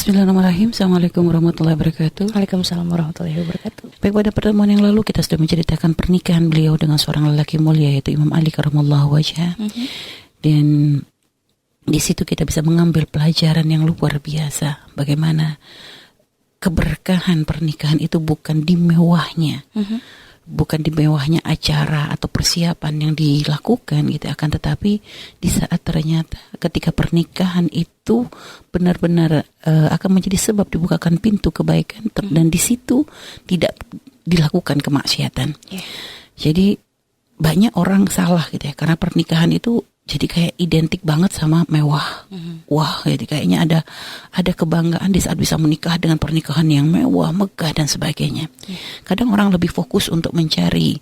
Bismillahirrahmanirrahim. Assalamualaikum warahmatullahi wabarakatuh. Waalaikumsalam warahmatullahi wabarakatuh. Baik, pada pertemuan yang lalu kita sudah menceritakan pernikahan beliau dengan seorang lelaki mulia yaitu Imam Ali karamallahu wajhah. Dan di situ kita bisa mengambil pelajaran yang luar biasa. Bagaimana keberkahan pernikahan itu bukan di mewahnya. Bukan di mewahnya acara atau persiapan yang dilakukan gitu, akan tetapi di saat ternyata ketika pernikahan itu benar-benar akan menjadi sebab dibukakan pintu kebaikan dan di situ tidak dilakukan kemaksiatan. Jadi banyak orang salah gitu ya, karena pernikahan itu jadi kayak identik banget sama mewah. Wah, jadi kayaknya ada kebanggaan di saat bisa menikah dengan pernikahan yang mewah, megah dan sebagainya. Kadang orang lebih fokus untuk mencari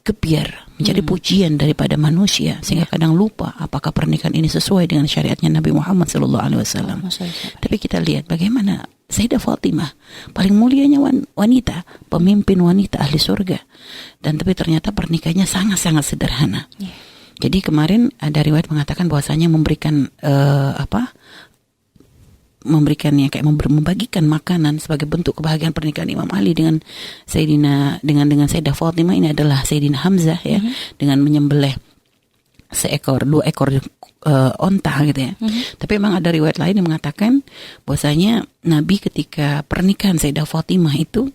gebiar, mencari pujian daripada manusia, sehingga kadang lupa apakah pernikahan ini sesuai dengan syariatnya Nabi Muhammad SAW. Tapi kita lihat bagaimana Sayyidah Fatimah, paling mulianya wanita, pemimpin wanita ahli surga, dan tapi ternyata pernikahannya sangat-sangat sederhana. Jadi kemarin ada riwayat mengatakan bahwasanya membagikan makanan sebagai bentuk kebahagiaan pernikahan Imam Ali dengan Sayyidah Fatimah ini adalah Sayyidina Hamzah ya, dengan menyembelih dua ekor onta gitu ya. Tapi memang ada riwayat lain yang mengatakan bahwasanya Nabi ketika pernikahan Sayyidah Fatimah itu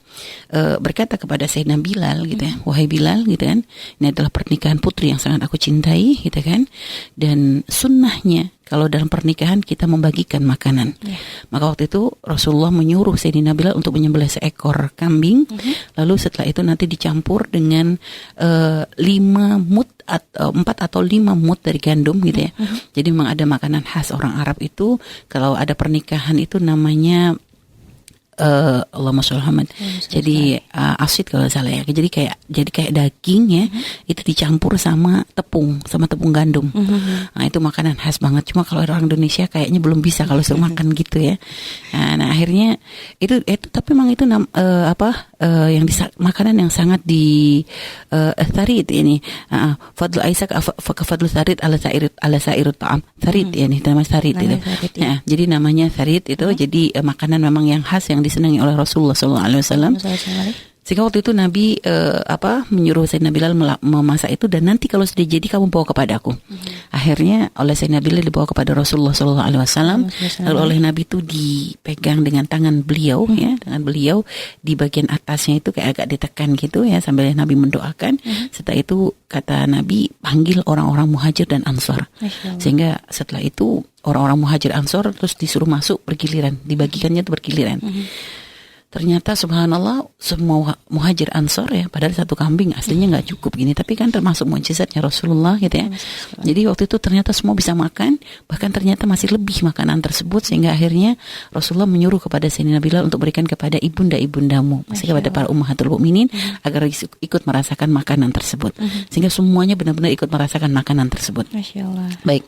berkata kepada Sayyidina Bilal gitu ya, wahai Bilal gitu kan, ini adalah pernikahan putri yang sangat aku cintai gitu kan, dan sunnahnya kalau dalam pernikahan kita membagikan makanan. Maka waktu itu Rasulullah menyuruh Sayyidina Bilal untuk menyembelih seekor kambing, lalu setelah itu nanti dicampur dengan 4 atau 5 mut dari gandum gitu ya. Jadi memang ada makanan khas orang Arab itu kalau ada pernikahan itu namanya Allahumma sholli Muhammad. Jadi asid kalau salah ya. Jadi kayak daging ya. Itu dicampur sama tepung gandum. Nah, itu makanan khas banget. Cuma kalau orang Indonesia kayaknya belum bisa kalau suruh makan gitu ya. Nah, akhirnya itu tapi memang itu makanan yang sangat di tharid ini. Fadlu Aisyah fadlu tharid ala sa'irut ta'am. Tharid ya nih, namanya tharid itu. Nah, jadi namanya tharid itu jadi makanan memang yang khas yang disenangi oleh Rasulullah SAW. Sehingga waktu itu Nabi menyuruh Sayyidina Bilal memasak itu, dan nanti kalau sudah jadi kamu bawa kepadaku. Akhirnya oleh Sayyidina Bilal dibawa kepada Rasulullah SAW. Lalu oleh Nabi itu dipegang dengan tangan beliau ya, tangan beliau di bagian atasnya itu kayak agak ditekan gitu ya sambil Nabi mendoakan. Setelah itu kata Nabi, panggil orang-orang Muhajir dan Ansor. Sehingga setelah itu orang-orang Muhajir Ansor terus disuruh masuk bergiliran, dibagikannya itu bergiliran. Ternyata subhanallah semua Muhajir Ansor ya, padahal satu kambing aslinya nggak cukup gini, tapi kan termasuk mukjizatnya Rasulullah gitu ya. Jadi waktu itu ternyata semua bisa makan, bahkan ternyata masih lebih makanan tersebut, sehingga akhirnya Rasulullah menyuruh kepada Sayyidina Bilal untuk berikan kepada ibunda-ibundamu, sehingga kepada para ummahatul mukminin agar ikut merasakan makanan tersebut. Sehingga semuanya benar-benar ikut merasakan makanan tersebut. Masya Allah. Baik.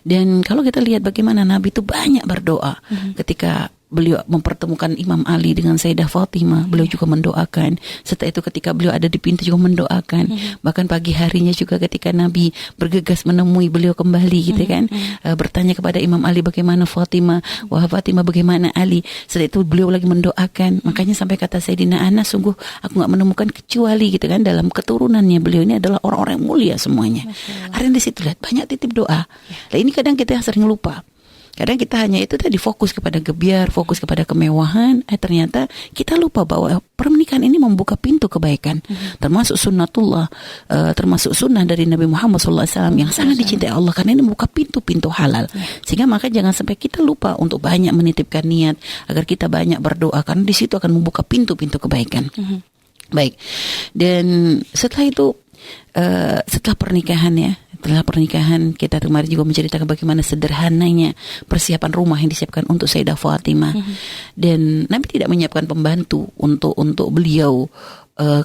Dan kalau kita lihat bagaimana Nabi itu banyak berdoa ketika beliau mempertemukan Imam Ali dengan Sayyidah Fatimah, beliau juga mendoakan. Setelah itu ketika beliau ada di pintu juga mendoakan. Bahkan pagi harinya juga ketika Nabi bergegas menemui beliau kembali gitu kan, bertanya kepada Imam Ali bagaimana Fatimah, wah Fatimah bagaimana Ali. Setelah itu beliau lagi mendoakan. Makanya sampai kata Sayyidina Anas, sungguh aku gak menemukan kecuali gitu kan dalam keturunannya beliau ini adalah orang-orang yang mulia semuanya. Akhirnya di situ lihat banyak titip doa. Nah ini kadang kita sering lupa. Kadang kita hanya itu tadi fokus kepada gebiar, fokus kepada kemewahan. Ternyata kita lupa bahwa pernikahan ini membuka pintu kebaikan, termasuk sunnatullah, termasuk sunnah dari Nabi Muhammad SAW yang sangat dicintai Allah, karena ini membuka pintu-pintu halal. Sehingga maka jangan sampai kita lupa untuk banyak menitipkan niat agar kita banyak berdoa, karena di situ akan membuka pintu-pintu kebaikan. Baik. Dan setelah itu setelah pernikahan kita kemarin juga menceritakan bagaimana sederhananya persiapan rumah yang disiapkan untuk Sayyidah Fatimah. Dan Nabi tidak menyiapkan pembantu untuk beliau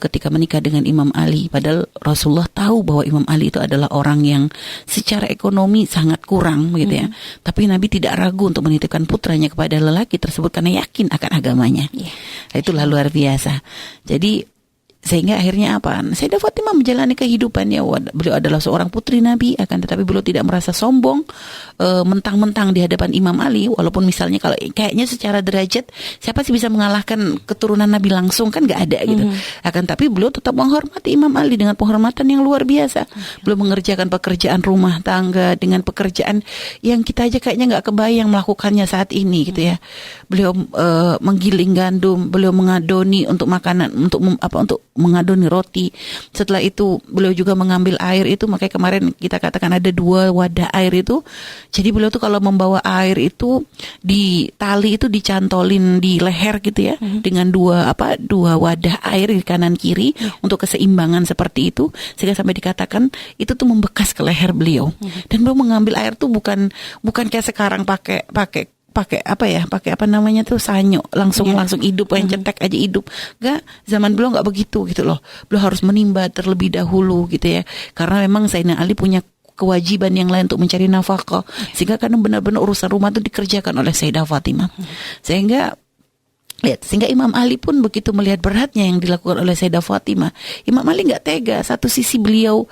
ketika menikah dengan Imam Ali, padahal Rasulullah tahu bahwa Imam Ali itu adalah orang yang secara ekonomi sangat kurang begitu ya. Tapi Nabi tidak ragu untuk menitipkan putranya kepada lelaki tersebut karena yakin akan agamanya. Itulah luar biasa. Jadi Sehingga akhirnya apa? Sayyidah Fatimah menjalani kehidupannya. Beliau adalah seorang putri Nabi, akan tetapi beliau tidak merasa sombong mentang-mentang di hadapan Imam Ali. Walaupun misalnya kalau kayaknya secara derajat siapa sih bisa mengalahkan keturunan Nabi langsung, kan nggak ada gitu. Akan tapi beliau tetap menghormati Imam Ali dengan penghormatan yang luar biasa. Beliau mengerjakan pekerjaan rumah tangga dengan pekerjaan yang kita aja kayaknya nggak kebayang melakukannya saat ini gitu ya. Beliau menggiling gandum, beliau mengadoni untuk makanan, untuk mengadoni roti. Setelah itu beliau juga mengambil air itu, makanya kemarin kita katakan ada 2 wadah air itu. Jadi beliau tuh kalau membawa air itu di tali itu dicantolin di leher gitu ya, dengan dua wadah air di kanan kiri untuk keseimbangan seperti itu, sehingga sampai dikatakan itu tuh membekas ke leher beliau. Dan beliau mengambil air tuh bukan kayak sekarang pakai apa namanya tuh sanyo langsung hidup, yang cetek aja hidup. Enggak, zaman beliau enggak begitu gitu loh. Beliau harus menimba terlebih dahulu gitu ya. Karena memang Sayyidina Ali punya kewajiban yang lain untuk mencari nafkah. Sehingga kadang benar-benar urusan rumah itu dikerjakan oleh Sayyidah Fatimah. Sehingga Imam Ali pun begitu melihat beratnya yang dilakukan oleh Sayyidah Fatimah. Imam Ali nggak tega. Satu sisi beliau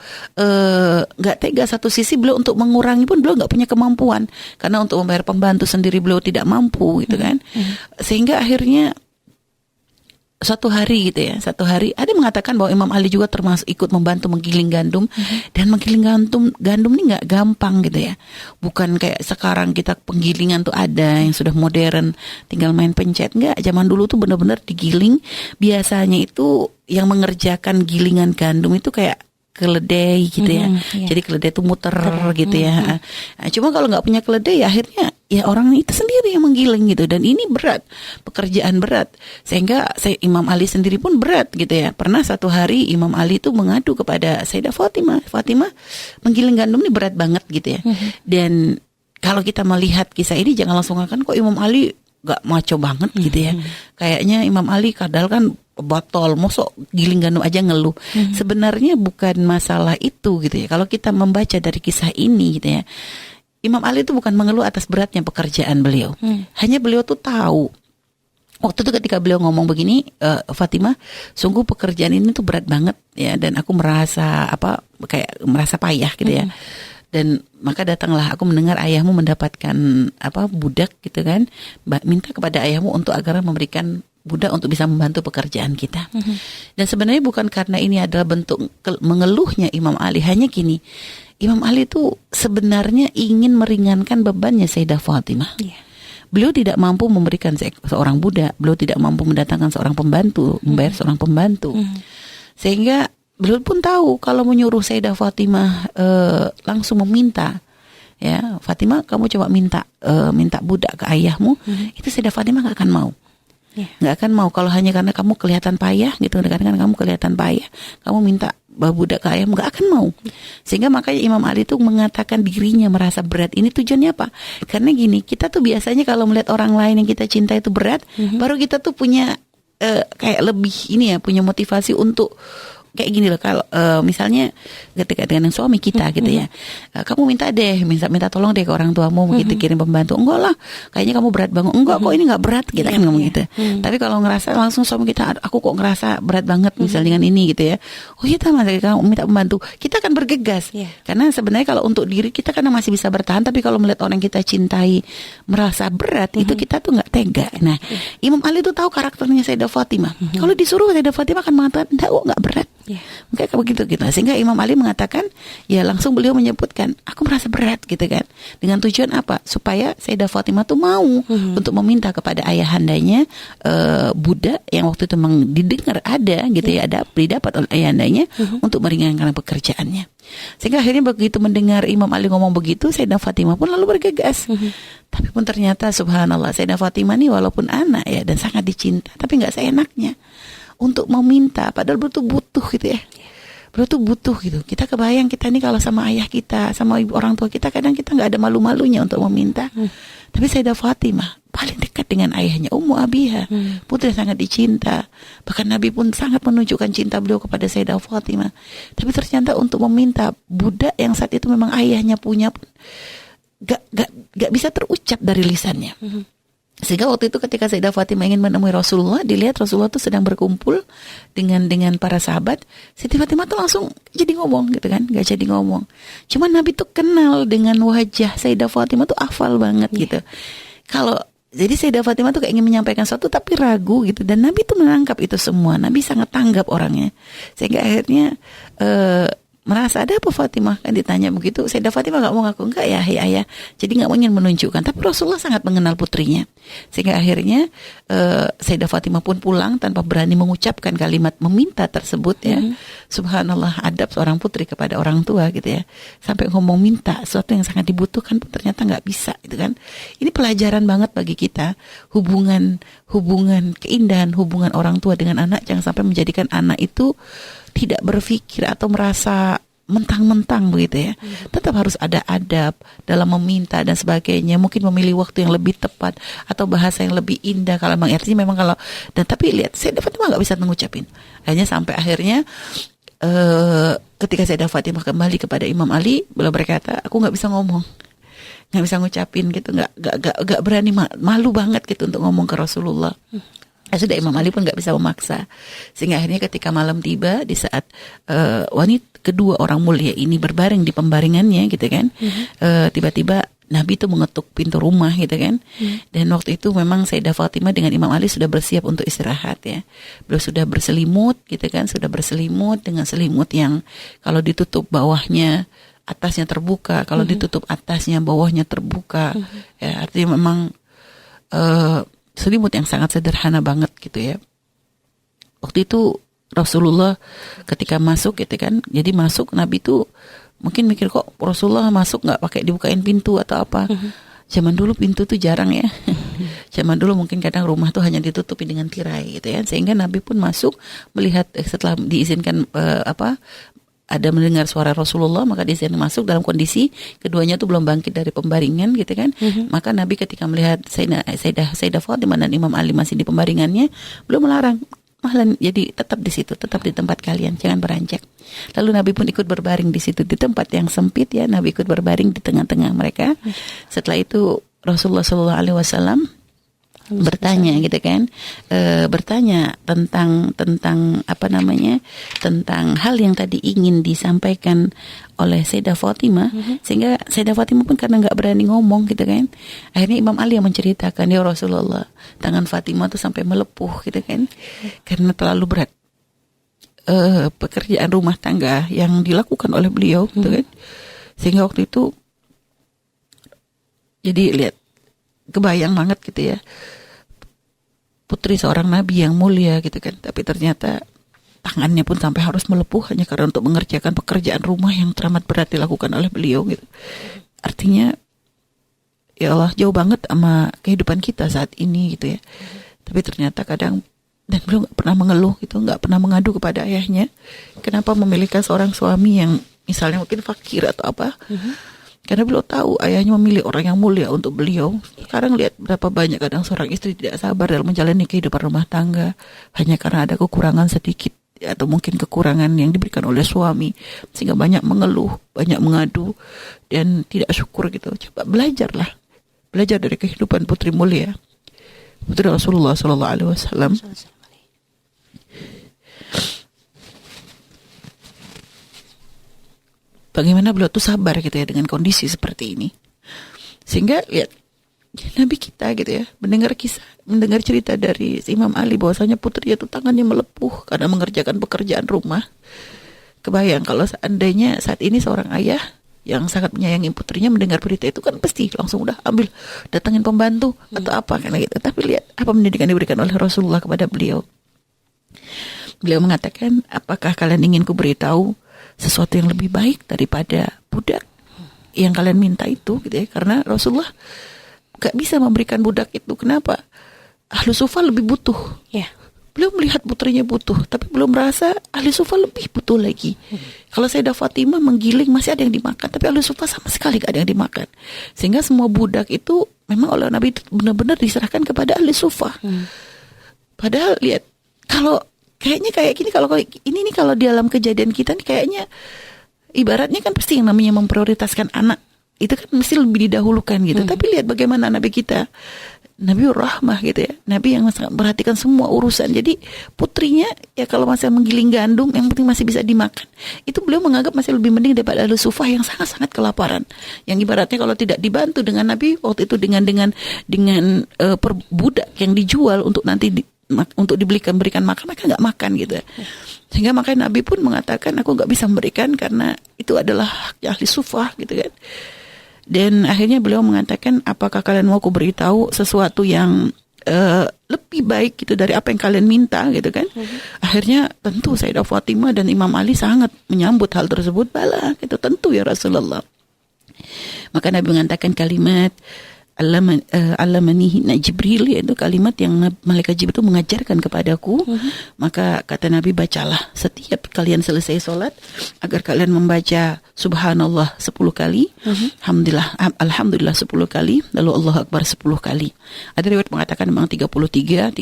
untuk mengurangi pun beliau nggak punya kemampuan, karena untuk membayar pembantu sendiri beliau tidak mampu gitu kan. Sehingga akhirnya satu hari ada yang mengatakan bahwa Imam Ali juga termasuk ikut membantu menggiling gandum. Dan menggiling gandum ini nggak gampang gitu ya, bukan kayak sekarang kita penggilingan tuh ada yang sudah modern, tinggal main pencet. Nggak, zaman dulu tuh benar-benar digiling. Biasanya itu yang mengerjakan gilingan gandum itu kayak keledai gitu ya. Jadi keledai itu muter gitu ya. Cuma kalau nggak punya keledai ya akhirnya ya orang itu sendiri yang menggiling gitu. Dan ini berat, pekerjaan berat. Sehingga Imam Ali sendiri pun berat gitu ya. Pernah satu hari Imam Ali itu mengadu kepada Sayyidah Fatimah, menggiling gandum ini berat banget gitu ya. Dan kalau kita melihat kisah ini jangan langsung akan kok Imam Ali gak maco banget gitu ya. Kayaknya Imam Ali kadal kan botol, mosok giling gandum aja ngeluh. Sebenarnya bukan masalah itu gitu ya. Kalau kita membaca dari kisah ini gitu ya, Imam Ali itu bukan mengeluh atas beratnya pekerjaan beliau. Hanya beliau tuh tahu. Waktu itu ketika beliau ngomong begini, Fatimah, sungguh pekerjaan ini tuh berat banget ya, dan aku merasa merasa payah gitu ya. Dan maka datanglah aku mendengar ayahmu mendapatkan budak gitu kan. Minta kepada ayahmu untuk agar memberikan budak untuk bisa membantu pekerjaan kita. Dan sebenarnya bukan karena ini adalah bentuk mengeluhnya Imam Ali. Hanya gini, Imam Ali itu sebenarnya ingin meringankan bebannya Sayyidah Fatimah. Beliau tidak mampu memberikan seorang budak, beliau tidak mampu mendatangkan seorang pembantu, membayar seorang pembantu. Sehingga beliau pun tahu kalau menyuruh Sayyidah Fatimah langsung meminta, ya Fatimah kamu coba minta budak ke ayahmu, itu Sayyidah Fatimah nggak akan mau, nggak akan mau. Kalau hanya karena kamu kelihatan payah gitu, kadang-kadang kamu kelihatan payah, kamu minta budak ke ayahmu, nggak akan mau. Sehingga makanya Imam Ali itu mengatakan dirinya merasa berat. Ini tujuannya apa? Karena gini, kita tuh biasanya kalau melihat orang lain yang kita cinta itu berat, baru kita tuh punya kayak lebih punya motivasi untuk kayak gini loh. Kalau misalnya ketika dengan suami kita gitu ya, kamu minta tolong deh ke orang tuamu gitu, kirim pembantu. Enggak lah, kayaknya kamu berat banget. Enggak kok, ini enggak berat, kita kan ngomong gitu. Tapi kalau ngerasa langsung suami kita, aku kok ngerasa berat banget misalnya dengan ini gitu ya, oh iya mas, kamu minta pembantu, kita akan bergegas. Karena sebenarnya kalau untuk diri kita karena masih bisa bertahan, tapi kalau melihat orang kita cintai merasa berat, itu kita tuh nggak tega. Nah, Imam Ali tuh tahu karakternya Sayyidah Fatimah. Kalau disuruh Sayyidah Fatimah akan mengatakan nggak berat. Kayak begitu gitu. Sehingga Imam Ali mengatakan, ya langsung beliau menyebutkan, aku merasa berat gitu kan. Dengan tujuan apa? Supaya Sayyidah Fatimah tuh mau untuk meminta kepada ayahandanya budak yang waktu itu memang didengar ada gitu ya, ada didapat oleh ayahandanya untuk meringankan pekerjaannya. Sehingga akhirnya begitu mendengar Imam Ali ngomong begitu, Sayyidah Fatimah pun lalu bergegas. Tapi pun ternyata subhanallah, Sayyidah Fatimah ini walaupun anak ya dan sangat dicinta, tapi nggak seenaknya untuk meminta, padahal beliau tuh butuh gitu ya. Beliau tuh butuh gitu. Kita kebayang kita nih kalau sama ayah kita, sama ibu orang tua kita, kadang kita nggak ada malu-malunya untuk meminta. Tapi Sayyidah Fatimah paling dekat dengan ayahnya, Ummu Abiha, putri sangat dicinta. Bahkan Nabi pun sangat menunjukkan cinta beliau kepada Sayyidah Fatimah. Tapi ternyata untuk meminta budak yang saat itu memang ayahnya punya pun gak bisa terucap dari lisannya. Sehingga waktu itu ketika Sayyidah Fatimah ingin menemui Rasulullah, dilihat Rasulullah tuh sedang berkumpul dengan para sahabat. Sayyidah Fatimah tuh langsung jadi ngomong gitu kan, gak jadi ngomong. Cuman Nabi tuh kenal dengan wajah Sayyidah Fatimah tuh hafal banget gitu. Jadi Sayyidah Fatimah tuh kayak ingin menyampaikan sesuatu tapi ragu gitu. Dan Nabi tuh menangkap itu semua. Nabi sangat tanggap orangnya. Sehingga akhirnya merasa, ada apa Fatimah? Kan ditanya begitu. Sayyidah Fatimah gak mau ngaku, enggak ya ayah. Jadi gak ingin menunjukkan. Tapi Rasulullah sangat mengenal putrinya. Sehingga akhirnya Sayyidah Fatimah pun pulang tanpa berani mengucapkan kalimat meminta tersebut ya. Subhanallah, adab seorang putri kepada orang tua gitu ya. Sampai ngomong minta sesuatu yang sangat dibutuhkan pun ternyata gak bisa gitu kan. Ini pelajaran banget bagi kita. Hubungan keindahan hubungan orang tua dengan anak, jangan sampai menjadikan anak itu tidak berpikir atau merasa mentang-mentang begitu ya. Tetap harus ada adab dalam meminta dan sebagainya. Mungkin memilih waktu yang lebih tepat atau bahasa yang lebih indah kalau artinya memang kalau. Dan tapi lihat, Sayyidah Fatimah nggak bisa mengucapin. Hanya sampai akhirnya ketika Sayyidah Fatimah kembali kepada Imam Ali, beliau berkata, aku nggak bisa ngomong, nggak bisa ngucapin gitu, nggak berani, malu banget gitu untuk ngomong ke Rasulullah. Sudah Imam Ali pun gak bisa memaksa. Sehingga akhirnya ketika malam tiba, di saat wanita kedua orang mulia ini berbaring di pembaringannya gitu kan, tiba-tiba Nabi itu mengetuk pintu rumah gitu kan. Dan waktu itu memang Sayyidah Fatimah dengan Imam Ali sudah bersiap untuk istirahat ya. Beliau sudah berselimut gitu kan, sudah berselimut dengan selimut yang kalau ditutup bawahnya atasnya terbuka, kalau ditutup atasnya bawahnya terbuka. Ya, artinya memang selimut yang sangat sederhana banget gitu ya. Waktu itu Rasulullah ketika masuk gitu kan, jadi masuk Nabi tuh mungkin mikir, kok Rasulullah masuk nggak pakai dibukain pintu atau apa. Zaman dulu pintu tuh jarang ya. Zaman dulu mungkin kadang rumah tuh hanya ditutupi dengan tirai gitu ya. Sehingga Nabi pun masuk melihat setelah diizinkan ada mendengar suara Rasulullah, maka dia masuk dalam kondisi keduanya tuh belum bangkit dari pembaringan gitu kan. Maka Nabi ketika melihat Sayyidah Fatimah dan Imam Ali masih di pembaringannya, belum melarang, malah jadi tetap di situ, tetap di tempat kalian, jangan beranjak. Lalu Nabi pun ikut berbaring di situ di tempat yang sempit ya. Nabi ikut berbaring di tengah-tengah mereka. Setelah itu Rasulullah SAW bertanya gitu kan, bertanya tentang tentang hal yang tadi ingin disampaikan oleh Sayyidah Fatimah. Sehingga Sayyidah Fatimah pun karena nggak berani ngomong gitu kan, akhirnya Imam Ali yang menceritakan, ya Rasulullah, tangan Fatimah tuh sampai melepuh gitu kan, karena terlalu berat pekerjaan rumah tangga yang dilakukan oleh beliau gitu kan. Sehingga waktu itu jadi lihat, kebayang banget gitu ya, putri seorang nabi yang mulia gitu kan, tapi ternyata tangannya pun sampai harus melepuh hanya karena untuk mengerjakan pekerjaan rumah yang teramat berat dilakukan oleh beliau gitu. Artinya ya Allah, jauh banget sama kehidupan kita saat ini gitu ya. Tapi ternyata kadang, dan beliau gak pernah mengeluh gitu, gak pernah mengadu kepada ayahnya kenapa memilihkan seorang suami yang misalnya mungkin fakir atau apa. Karena beliau tahu ayahnya memilih orang yang mulia untuk beliau. Sekarang lihat berapa banyak kadang seorang istri tidak sabar dalam menjalani kehidupan rumah tangga hanya karena ada kekurangan sedikit atau mungkin kekurangan yang diberikan oleh suami, sehingga banyak mengeluh, banyak mengadu dan tidak syukur gitu. Coba belajar dari kehidupan putri mulia, putri Rasulullah SAW. Bagaimana beliau tuh sabar gitu ya dengan kondisi seperti ini. Sehingga lihat Nabi kita gitu ya, mendengar cerita dari Imam Ali bahwasanya putrinya tuh tangannya melepuh karena mengerjakan pekerjaan rumah. Kebayang kalau seandainya saat ini seorang ayah yang sangat menyayangi putrinya mendengar berita itu, kan pasti langsung udah ambil, datangin pembantu atau apa kayak gitu. Tapi lihat apa pendidikan diberikan oleh Rasulullah kepada beliau. Beliau mengatakan, apakah kalian ingin ku beritahu sesuatu yang lebih baik daripada budak yang kalian minta itu gitu ya. Karena Rasulullah gak bisa memberikan budak itu. Kenapa? Ahlu Sufa lebih butuh ya. Beliau melihat putrinya butuh, tapi belum merasa Ahli Sufa lebih butuh lagi. Kalau Sayyidah Fatimah menggiling masih ada yang dimakan, tapi Ahli Sufa sama sekali gak ada yang dimakan. Sehingga semua budak itu memang oleh Nabi itu benar-benar diserahkan kepada Ahli Sufa. Padahal lihat, kalau kayaknya kayak gini, kalau ini nih, kalau di dalam kejadian kita nih kayaknya ibaratnya kan pasti yang namanya memprioritaskan anak itu kan mesti lebih didahulukan gitu. Tapi lihat bagaimana Nabi kita Nabiur Rahmah gitu ya. Nabi yang sangat memperhatikan semua urusan. Jadi putrinya ya kalau masih menggiling gandum yang penting masih bisa dimakan. Itu beliau menganggap masih lebih mending daripada Ahlu Sufah yang sangat-sangat kelaparan. Yang ibaratnya kalau tidak dibantu dengan Nabi waktu itu dengan per budak yang dijual untuk nanti untuk berikan makan, mereka nggak makan gitu. Sehingga makanya Nabi pun mengatakan aku nggak bisa memberikan karena itu adalah haknya Ahli Sufah gitu kan. Dan akhirnya beliau mengatakan, apakah kalian mau aku beritahu sesuatu yang lebih baik gitu dari apa yang kalian minta gitu kan. Akhirnya tentu Sayyidah Fatimah dan Imam Ali sangat menyambut hal tersebut. Bala gitu, tentu ya Rasulullah. Maka Nabi mengatakan kalimat Allamanihi Jibril, yaitu kalimat yang malaikat Jibril itu mengajarkan kepadaku. Maka kata Nabi, bacalah setiap kalian selesai sholat agar kalian membaca subhanallah 10 kali, alhamdulillah 10 kali, lalu Allahu Akbar 10 kali. Ada riwayat mengatakan memang 33,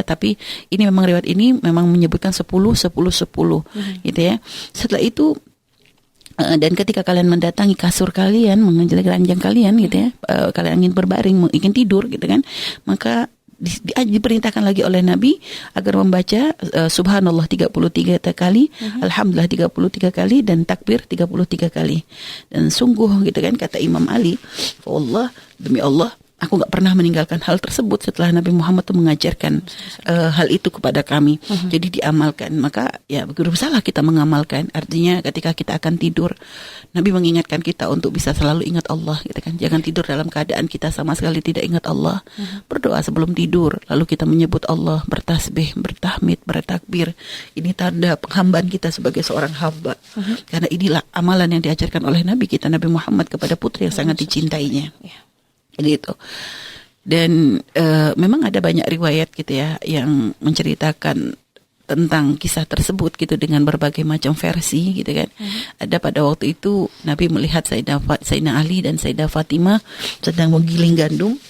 tapi ini memang riwayat ini memang menyebutkan 10 gitu ya. Setelah itu dan ketika kalian mendatangi kasur kalian, mengenjali ranjang kalian gitu ya, kalian ingin berbaring, ingin tidur gitu kan, maka diperintahkan lagi oleh Nabi agar membaca subhanallah 33 kali, alhamdulillah 33 kali, dan takbir 33 kali. Dan sungguh gitu kan, kata Imam Ali, Allah, demi Allah, aku nggak pernah meninggalkan hal tersebut setelah Nabi Muhammad itu mengajarkan hal itu kepada kami. Jadi diamalkan. Maka ya berusahalah kita mengamalkan. Artinya ketika kita akan tidur, Nabi mengingatkan kita untuk bisa selalu ingat Allah, gitu kan. Jangan tidur dalam keadaan kita sama sekali tidak ingat Allah. Berdoa sebelum tidur, lalu kita menyebut Allah, bertasbih, bertahmid, bertakbir. Ini tanda penghambaan kita sebagai seorang hamba. Karena inilah amalan yang diajarkan oleh Nabi kita, Nabi Muhammad, kepada putri yang sangat dicintainya. Gitu. Dan memang ada banyak riwayat gitu ya yang menceritakan tentang kisah tersebut gitu dengan berbagai macam versi gitu kan. Ada pada waktu itu Nabi melihat Sayyidina Ali dan Sayyidah Fatimah sedang menggiling gandum.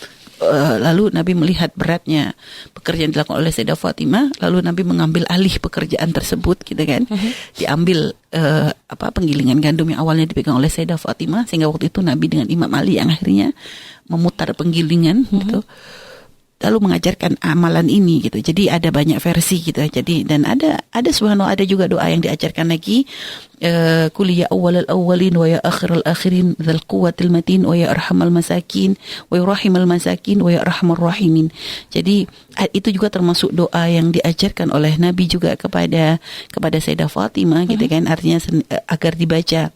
Lalu Nabi melihat beratnya pekerjaan dilakukan oleh Sayyidah Fatimah, lalu Nabi mengambil alih pekerjaan tersebut gitu kan. Diambil penggilingan gandum yang awalnya dipegang oleh Sayyidah Fatimah, sehingga waktu itu Nabi dengan Imam Ali yang akhirnya memutar penggilingan gitu, lalu mengajarkan amalan ini gitu. Jadi ada banyak versi gitu. Jadi dan ada subhanallah, ada juga doa yang diajarkan lagi, qul ya awwalal awwalin wa ya akhiral akhirin dzal quwwatil matin wa ya arhamal masakin wa ya rahimal masakin wa ya arhamar rahimin. Jadi itu juga termasuk doa yang diajarkan oleh Nabi juga kepada Sayyidah Fatimah gitu kan. Artinya agar dibaca,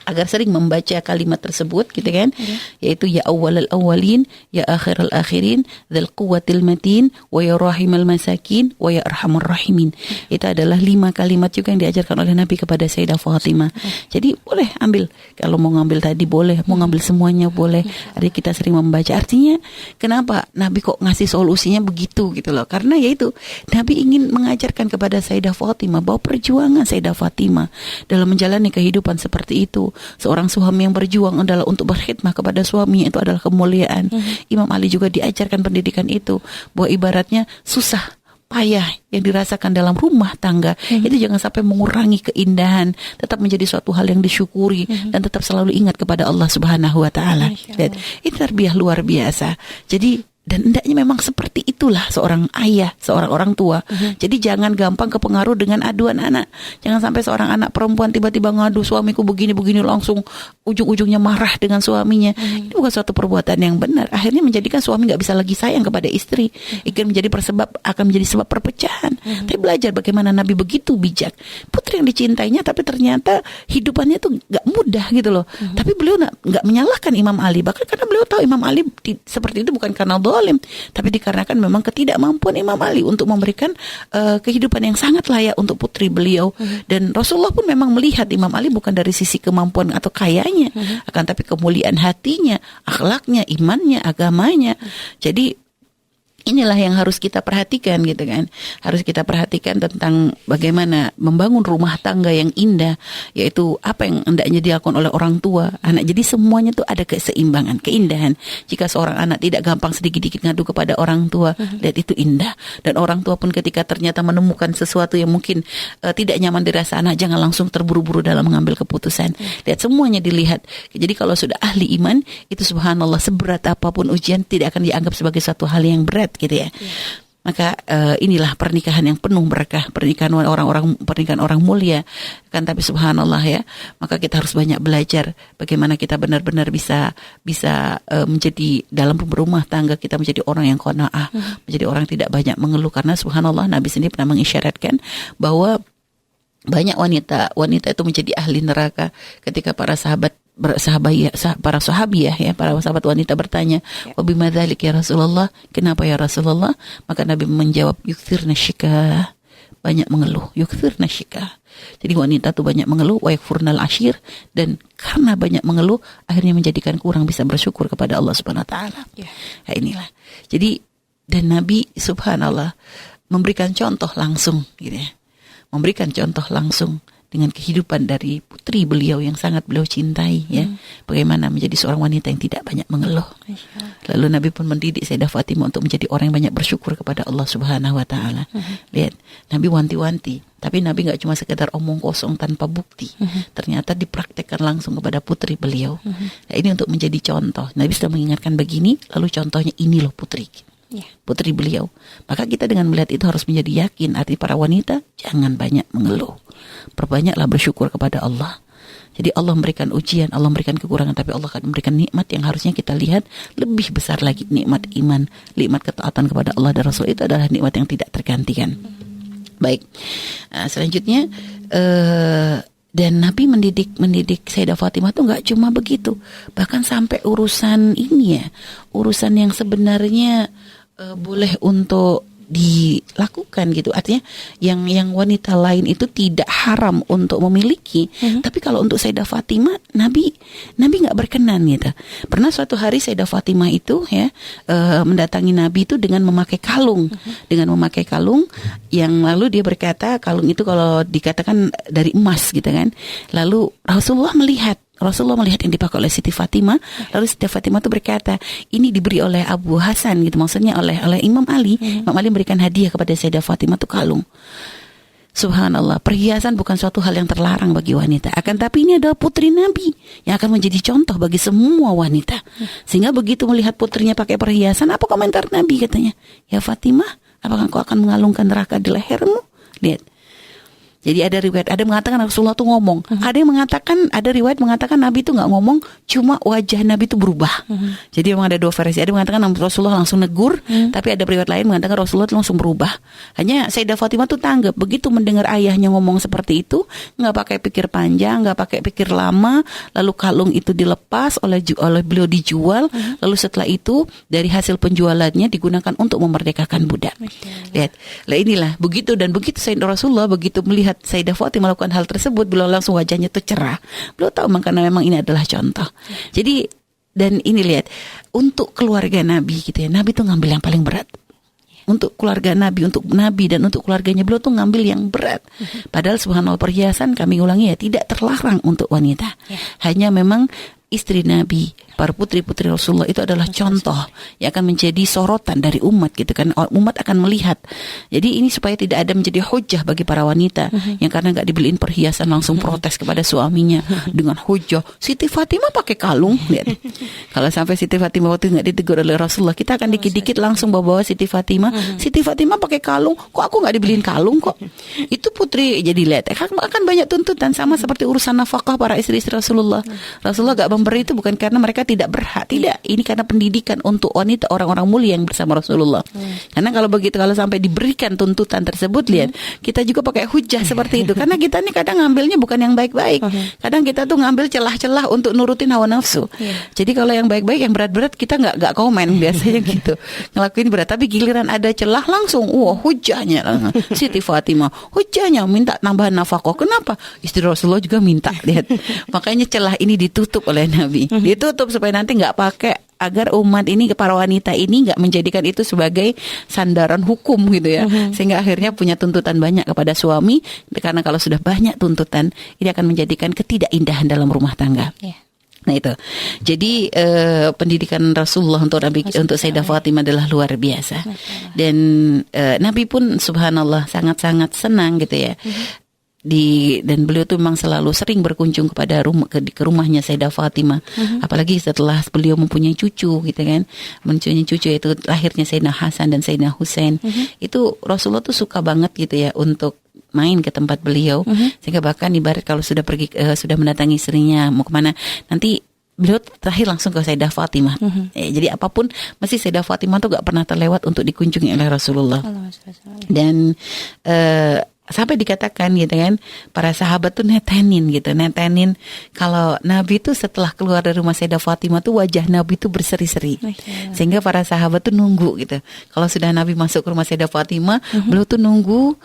agar sering membaca kalimat tersebut gitu kan, yaitu ya awwalal awwalin, ya akhiral akhirin, dzal quwwatil matin, wa ya rahimal masakin, wa ya arhamar rahimin. Itu adalah 5 kalimat juga yang diajarkan oleh Nabi kepada Sayyidah Fatimah. Jadi boleh ambil, kalau mau ngambil tadi boleh, mau ngambil semuanya boleh. Jadi kita sering membaca. Artinya kenapa Nabi kok ngasih solusinya begitu gitu loh? Karena yaitu Nabi ingin mengajarkan kepada Sayyidah Fatimah bahwa perjuangan Sayyidah Fatimah dalam menjalani kehidupan seperti itu, seorang suami yang berjuang adalah untuk berkhidmah kepada suaminya, itu adalah kemuliaan. Imam Ali juga diajarkan pendidikan itu, bahwa ibaratnya susah payah yang dirasakan dalam rumah tangga itu jangan sampai mengurangi keindahan, tetap menjadi suatu hal yang disyukuri dan tetap selalu ingat kepada Allah Subhanahu wa taala. Itu tarbiyah luar biasa. Jadi dan hendaknya memang seperti itulah seorang ayah, seorang orang tua. Jadi jangan gampang kepengaruh dengan aduan anak. Jangan sampai seorang anak perempuan tiba-tiba ngadu, suamiku begini-begini, langsung ujung-ujungnya marah dengan suaminya. Ini bukan suatu perbuatan yang benar. Akhirnya menjadikan suami gak bisa lagi sayang kepada istri. Akan menjadi sebab perpecahan. Tapi belajar bagaimana Nabi begitu bijak. Putri yang dicintainya tapi ternyata hidupannya tuh gak mudah gitu loh. Tapi beliau gak menyalahkan Imam Ali. Bahkan karena beliau tahu Imam Ali seperti itu bukan karena zalim, tapi dikarenakan memang ketidakmampuan Imam Ali untuk memberikan kehidupan yang sangat layak untuk putri beliau. Dan Rasulullah pun memang melihat Imam Ali bukan dari sisi kemampuan atau kayanya, akan tapi kemuliaan hatinya, akhlaknya, imannya, agamanya. Jadi inilah yang harus kita perhatikan gitu kan. Harus kita perhatikan tentang bagaimana membangun rumah tangga yang indah, yaitu apa yang hendaknya dilakukan oleh orang tua, anak. Jadi semuanya tuh ada keseimbangan, keindahan. Jika seorang anak tidak gampang sedikit-sedikit ngadu kepada orang tua, lihat itu indah. Dan orang tua pun ketika ternyata menemukan sesuatu yang mungkin tidak nyaman dirasa anak, jangan langsung terburu-buru dalam mengambil keputusan. Lihat semuanya dilihat. Jadi kalau sudah ahli iman, itu subhanallah seberat apapun ujian tidak akan dianggap sebagai suatu hal yang berat gitu ya. Maka inilah pernikahan yang penuh berkah, pernikahan orang mulia kan. Tapi subhanallah ya, maka kita harus banyak belajar bagaimana kita benar-benar bisa menjadi dalam rumah tangga kita menjadi orang yang qanaah, menjadi orang yang tidak banyak mengeluh. Karena subhanallah Nabi sendiri pernah mengisyaratkan bahwa banyak wanita itu menjadi ahli neraka ketika para sahabat wanita bertanya, wa bima dzalik ya Rasulullah, kenapa ya Rasulullah? Maka Nabi menjawab, yukthirna syikah, banyak mengeluh, yukthirna syikah. Jadi wanita tuh banyak mengeluh, wa yakfurnal ashir, dan karena banyak mengeluh akhirnya menjadikan kurang bisa bersyukur kepada Allah Subhanahu wa taala. Nah, inilah. Jadi dan Nabi subhanallah memberikan contoh langsung gitu ya. Memberikan contoh langsung dengan kehidupan dari putri beliau yang sangat beliau cintai ya. Bagaimana menjadi seorang wanita yang tidak banyak mengeluh. Lalu Nabi pun mendidik Sayyidah Fatimah untuk menjadi orang yang banyak bersyukur kepada Allah Subhanahu wa taala. Lihat, Nabi wanti-wanti, tapi Nabi enggak cuma sekedar omong kosong tanpa bukti. Ternyata dipraktekkan langsung kepada putri beliau. Nah, ini untuk menjadi contoh. Nabi sudah mengingatkan begini, lalu contohnya ini loh putri. Putri beliau. Maka kita dengan melihat itu harus menjadi yakin. Arti para wanita, jangan banyak mengeluh. Perbanyaklah bersyukur kepada Allah. Jadi Allah memberikan ujian, Allah memberikan kekurangan, tapi Allah akan memberikan nikmat yang harusnya kita lihat lebih besar lagi. Nikmat iman, nikmat ketaatan kepada Allah dan Rasul, itu adalah nikmat yang tidak tergantikan. Baik, selanjutnya dan Nabi mendidik Sayyidah Fatimah tuh nggak cuma begitu, bahkan sampai urusan ini ya, urusan yang sebenarnya boleh untuk dilakukan gitu. Artinya yang wanita lain itu tidak haram untuk memiliki. Tapi kalau untuk Sayyidah Fatimah, Nabi nggak berkenan gitu. Pernah suatu hari Sayyidah Fatimah itu ya mendatangi Nabi itu dengan memakai kalung. Dengan memakai kalung yang lalu dia berkata, kalung itu kalau dikatakan dari emas gitu kan. Lalu Rasulullah melihat yang dipakai oleh Siti Fatimah. Lalu Siti Fatimah itu berkata, ini diberi oleh Abu Hasan gitu, maksudnya oleh Imam Ali. Imam Ali memberikan hadiah kepada Sayyidah Fatimah itu kalung. Subhanallah, perhiasan bukan suatu hal yang terlarang bagi wanita. Akan tapi ini adalah putri Nabi yang akan menjadi contoh bagi semua wanita. Sehingga begitu melihat putrinya pakai perhiasan, apa komentar Nabi katanya? Ya Fatimah, apakah kau akan mengalungkan neraka di lehermu? Lihat. Jadi ada riwayat, ada mengatakan Rasulullah tuh ngomong. Ada riwayat mengatakan Nabi itu nggak ngomong, cuma wajah Nabi itu berubah. Jadi memang ada dua versi. Ada mengatakan Rasulullah langsung negur, tapi ada riwayat lain mengatakan Rasulullah langsung berubah. Hanya Sayyidah Fatimah tuh tanggap. Begitu mendengar ayahnya ngomong seperti itu, nggak pakai pikir panjang, nggak pakai pikir lama. Lalu kalung itu dilepas oleh beliau dijual. Lalu setelah itu dari hasil penjualannya digunakan untuk memerdekakan budak. Lihat, lah inilah begitu Sayyidina Rasulullah begitu melihat Sayyidah Fatimah melakukan hal tersebut, beliau langsung wajahnya tuh cerah. Beliau tahu karena memang ini adalah contoh. Jadi dan ini lihat, untuk keluarga Nabi gitu ya, Nabi tuh ngambil yang paling berat. Untuk keluarga Nabi, untuk Nabi dan untuk keluarganya beliau tuh ngambil yang berat. Padahal subhanallah perhiasan, kami ulangi ya, tidak terlarang untuk wanita. Hanya memang istri Nabi, para putri-putri Rasulullah itu adalah contoh yang akan menjadi sorotan dari umat gitu kan. Umat akan melihat. Jadi ini supaya tidak ada menjadi hujah bagi para wanita yang karena nggak dibeliin perhiasan langsung protes kepada suaminya dengan hujah. Siti Fatimah pakai kalung. Lihat. Kalau sampai Siti Fatimah waktu nggak ditegur oleh Rasulullah, kita akan dikit-dikit langsung bawa Siti Fatimah. Siti Fatimah pakai kalung, kok aku nggak dibeliin kalung kok? Itu putri. Jadi lihat, akan banyak tuntutan sama seperti urusan nafkah para istri-istri Rasulullah. Rasulullah nggak memberi itu bukan karena mereka tidak berhak, tidak. Ini karena pendidikan untuk wanita orang-orang mulia yang bersama Rasulullah. Karena kalau sampai diberikan tuntutan tersebut, lihat, kita juga pakai hujah seperti itu. Karena kita ini kadang ngambilnya bukan yang baik-baik. Kadang kita tuh ngambil celah-celah untuk nurutin hawa nafsu. Jadi kalau yang baik-baik, yang berat-berat kita nggak komen biasanya gitu. Ngelakuin berat, tapi giliran ada celah langsung, hujahnya. Siti Fatimah, hujahnya minta nambahan nafkah. Kenapa? Istri Rasulullah juga minta, lihat. Makanya celah ini ditutup oleh Nabi. Ditutup supaya nanti nggak pakai agar umat ini, para wanita ini nggak menjadikan itu sebagai sandaran hukum gitu ya, sehingga akhirnya punya tuntutan banyak kepada suami, karena kalau sudah banyak tuntutan ini akan menjadikan ketidakindahan dalam rumah tangga. Nah itu, jadi pendidikan Rasulullah untuk Sayyidah Fatimah adalah luar biasa, dan Nabi pun subhanallah sangat-sangat senang gitu ya. Dan beliau tuh memang selalu sering berkunjung kepada ke rumahnya Sayyidah Fatimah, apalagi setelah beliau mempunyai cucu gitu kan, mempunyai cucu itu lahirnya Sayyidina Hasan dan Sayyidina Husain. Itu Rasulullah tuh suka banget gitu ya untuk main ke tempat beliau, sehingga bahkan ibarat kalau sudah pergi sudah mendatangi istrinya mau kemana, nanti beliau terakhir langsung ke Sayyidah Fatimah. Jadi apapun mesti Sayyidah Fatimah tuh gak pernah terlewat untuk dikunjungi oleh Rasulullah. Dan sampai dikatakan gitu kan, para sahabat tuh netenin kalau Nabi tuh setelah keluar dari rumah Sayyidah Fatimah tuh wajah Nabi tuh berseri-seri, sehingga para sahabat tuh nunggu gitu. Kalau sudah Nabi masuk ke rumah Sayyidah Fatimah, beliau tuh nunggu